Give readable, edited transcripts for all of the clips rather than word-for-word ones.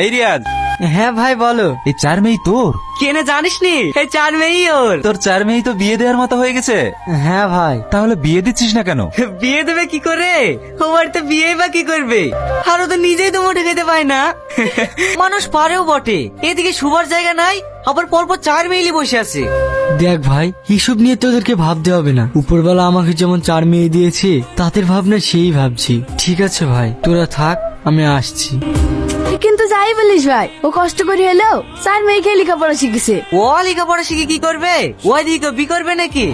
এই রিয়াজ, হ্যাঁ ভাই বলো। এই 4 মেয়ে তোর? কেনে জানিস নি, এই 4 মেয়েই ওর। তোর 4 মেয়ে তো বিয়ে দেওয়ার মতো হয়ে গেছে। হ্যাঁ ভাই। তাহলে বিয়ে দিচ্ছিস না কেন? বিয়ে দেবে কি করে, ও বাড়িতে বিয়ে বা কি করবে, আর ও তো নিজেই তো মোটে খেতে পায় না। মানুষ পারেও বটে, এদিকে শুবার জায়গা নাই, আবার পরপর 4 মেয়েলি বসে আছে। দেখ ভাই, এসব নিয়ে তোদেরকে ভাবতে হবে না। উপরবেলা আমাকে যেমন 4 মেয়ে দিয়েছে, তাদের ভাবনা সেই ভাবছি। ঠিক আছে ভাই, তোরা থাক, আমি আসছি। কিন্তু যাই বলিস ভাই, ও কষ্ট করে হলেও 4 মেয়েকে লেখাপড়া শিখেছে। ও লেখাপড়া শিখে কি করবে, ওই দিকে বি করবে নাকি?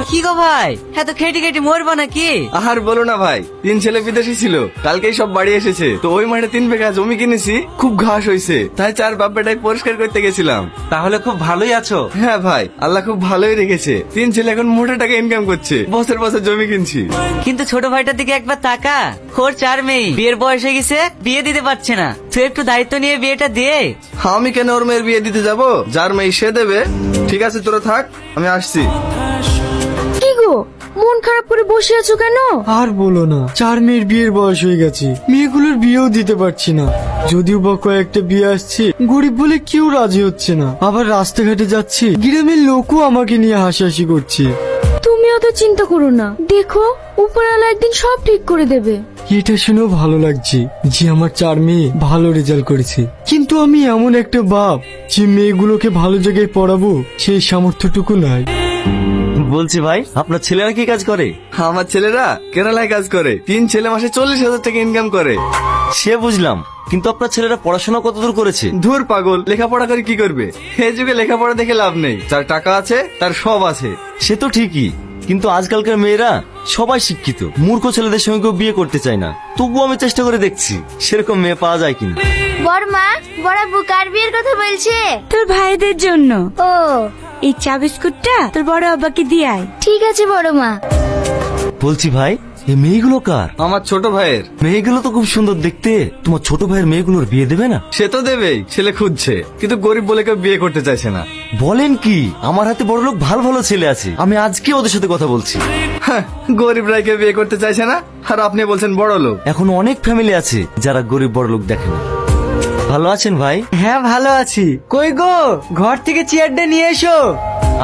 কি গো ভাই, এত খেটি খেটি মরবা নাকি? আর বলো না ভাই, 3 ছেলে বিদেশি ছিল, কালকেই সব বাড়ি এসেছে। তো ওই মাঠে 3 বিঘা জমি কিনেছি, খুব ঘাস হয়েছে, তাই 4 বাপ বেটাই পরিষ্কার করতে গেছিলাম। তাহলে খুব ভালোই আছো। হ্যাঁ ভাই, আল্লাহ খুব ভালোই রেখেছে। 3 ছেলে এখন মোটা টাকা ইনকাম করছে, বছর বছর জমি কিনছি। কিন্তু ছোট ভাইটার দিকে একবার তাকা, ওর 4 মেয়ে, বিয়ের বয়স হয়ে গেছে, বিয়ে দিতে পারছে না। তুই একটু দায়িত্ব নিয়ে বিয়েটা দিয়ে। আমি কেন ওর মেয়ের বিয়ে দিতে যাব? যার মেয়ে সে দেবে। ঠিক আছে, তোরা থাক, আমি আসছি। কি গো, মন খারাপ করে বসে আছো কেন? আর বলো না, 4 মেয়ের বিয়ের বয়স হয়ে গেছে, মেয়েগুলোর বিয়েও দিতে পারছি না। যদিও বা কয়েকটা বিয়ে আসছে, গরিব বলে কেউ রাজি হচ্ছে না। আবার রাস্তাঘাটে যাচ্ছি, গ্রামের লোকও আমাকে নিয়ে হাসাহাসি করছে। তুমি অত চিন্তা করো না, দেখো উপরওয়ালা একদিন সব ঠিক করে দেবে। এটা শুনেও ভালো লাগছে যে আমার 4 মেয়ে ভালো রেজাল্ট করেছে, কিন্তু আমি এমন একটা বাপ যে মেয়েগুলোকে ভালো জায়গায় পড়াবো সেই সামর্থ্যটুকু নাই। বলছি ভাই, আপনার ছেলেরা কি কাজ করে? আমার ছেলেরা কেরালায় কাজ করে, 3 ছেলে মাসে 40,000 টাকা ইনকাম করে। সে বুঝলাম, কিন্তু আপনার ছেলেরা পড়াশোনা কতদূর করেছে? ধুর পাগল, লেখাপড়া করে কি করবে? এই যুগে লেখাপড়া দেখে লাভ নেই, যার টাকা আছে তার সব আছে। সে তো ঠিকই, কিন্তু আজকালকার মেয়েরা সবাই শিক্ষিত, মূর্খ ছেলেদের সঙ্গে কেউ বিয়ে করতে চায় না। তবুও আমি চেষ্টা করে দেখছি সেরকম মেয়ে পাওয়া যায় কিনা। বড় মা, বড় বুকার বিয়ের কথা বলছে। তোর ভাইদের জন্য। ও, এই চা বিস্কুটটা তোর বড় আব্বাকে দিয়ে আয়। ঠিক আছে বড় মা। বলছি ভাই, এই মেয়েগুলো কার? আমার ছোট ভাইয়ের। মেয়েগুলো তো খুব সুন্দর দেখতে, তোমার ছোট ভাইয়ের মেয়েগুলোর বিয়ে দেবে না? সে তো দেবেই, ছেলে খুঁজছে, কিন্তু গরিব বলে কেউ বিয়ে করতে চাইছে না। বলেন কি? আমার হাতে বড় লোক ভালো ভালো ছেলে আছে, আমি আজকে ওদের সাথে কথা বলছি। হ্যাঁ, গরিবরাই কেউ বিয়ে করতে চাইছে না, আর আপনি বলছেন বড় লোক। এখন অনেক ফ্যামিলি আছে যারা গরিব বড় লোক দেখে না। ভালো আছেন ভাই? হ্যাঁ ভালো আছি। কই গো, ঘর থেকে চেয়ারটা নিয়ে এসো।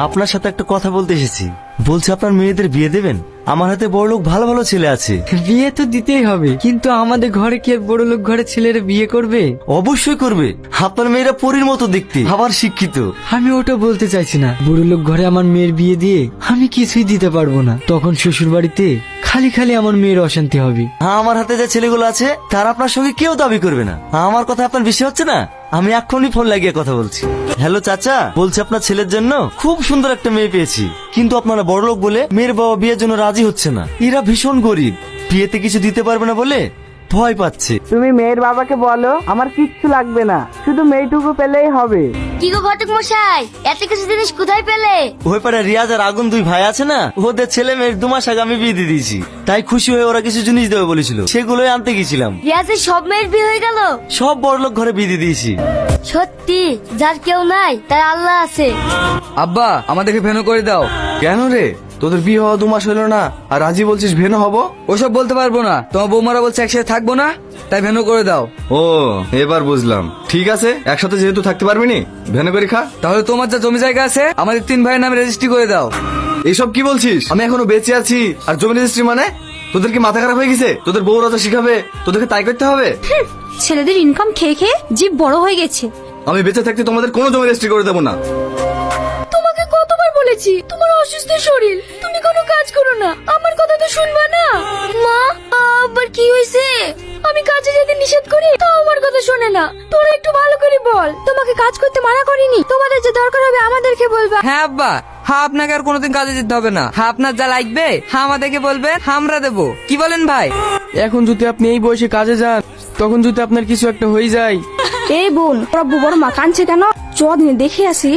আপনার সাথে একটা কথা বলতে এসেছি। বলছি আপনার মেয়েদের বিয়ে দেবেন? আমার হাতে বড় লোক ভালো ভালো ছেলে আছে। বিয়ে তো দিতেই হবে, কিন্তু আমাদের ঘরে কি আর বড় লোক ঘরে ছেলেরা বিয়ে করবে? অবশ্যই করবে, আপনার মেয়েরা পরীর মতো দেখতে, আবার শিক্ষিত। আমি ওটা বলতে চাইছি না। বড় লোক ঘরে আমার মেয়ের বিয়ে দিয়ে আমি কিছুই দিতে পারবো না, তখন শ্বশুর বাড়িতে খালি খালি আমার মেয়ের অশান্তি হবে। হ্যাঁ, আমার হাতে যে ছেলেগুলো আছে তার আপনার সঙ্গে কেউ দাবি করবে না। আমার কথা আপনার বেশি হচ্ছে না? আমি এক্ষুনি ফোন লাগিয়ে কথা বলছি। হ্যালো চাচা, বলছি আপনার ছেলের জন্য খুব সুন্দর একটা মেয়ে পেয়েছি, কিন্তু আপনারা বড় লোক বলে মেয়ের বাবা বিয়ের জন্য রাজি হচ্ছে না। এরা ভীষণ গরিব, বিয়েতে কিছু দিতে পারবে না বলে ভয় পাচ্ছে। তুমি মেয়ের বাবাকে বলো আমার কিচ্ছু লাগবে না, শুধু মেয়েটুকু পেলেই হবে। কি গো ঘটক মশাই, এত কিছু জিনিস কোথায় পেলে? ওই পারে রিয়াজ আর আগুন 2 ভাই আছে না, ওদের ছেলে মেয়ের 2 মাস আগে আমি বিয়ে দিয়ে দিয়েছি। তাই খুশি হয়ে ওরা কিছু জিনিস দেবে বলেছিল, সেগুলোই আনতে গেছিলাম। রিয়াজের সব মেয়ের বিয়ে হয়ে গেল? সব বড় লোক ঘরে বিয়ে দিয়ে দিয়েছি। সত্যি, যার কেউ নাই তার আল্লাহ আছে। আব্বা, আমাদেরকে ভেনো করে দাও। কেন রে, তোদের বিয়ে হওয়া 2 মাস হলো না, আর রাজি বলছিস ভেনো হব? ওসব বলতে পারবো না, তোমার বৌমারা বলছে একসাথে থাকবো না, তাই ভেনো করে দাও। ও, এবার বুঝলাম। ঠিক আছে, একসাথে যেহেতু থাকতে পারবি নি, ভেনো করে খা। তাহলে তোমার যা জমি জায়গা আছে আমাদের 3 ভাইয়ের নামে রেজিস্ট্রি করে দাও। এইসব কি বলছিস? আমি এখনো বেঁচে আছি, আর জমি রেজিস্ট্রি মানে? তোদের কি মাথা খারাপ হয়ে গেছে? তোদের বউ রাজা শিখাবে, তোদেরকে তাই করতে হবে? ছেলেদের ইনকাম খেয়ে খেয়ে জিভ বড় হয়ে গেছে। আমি বেঁচে থাকতে তোমাদের কোনো জমি রেজিস্ট্রি করে দেবো না। তোমাকে কতবার বলেছি তোমার অসুস্থ শরীর, তুমি কোনো কাজ করো না, আমার কথা তো শুনবা না। মা, আবার কি হয়েছে? আমি কাজে যেতে নিষেধ করি, তাও আমার কথা শোনে না। তোরা একটু ভালো করে বল, তোমাকে কাজ করতে মানা করিনি, তোমাদের যে দরকার হবে আমাদেরকে বলবা। হ্যাঁ আব্বা, হ্যাঁ আপনাকে আর কোনোদিন কাজে যেতে হবে না। হ্যাঁ, আপনার যা লাগবে হ্যাঁ আমাদেরকে বলবেন, আমরা দেবো। কি বলেন ভাই? এখন যদি আপনি এই বয়সে কাজে যান, তখন যদি আপনার কিছু একটা হয়ে যায়। এই বোন, ওরা বড় মা কাঁদছে কেন? চ দিনে দেখে আসি।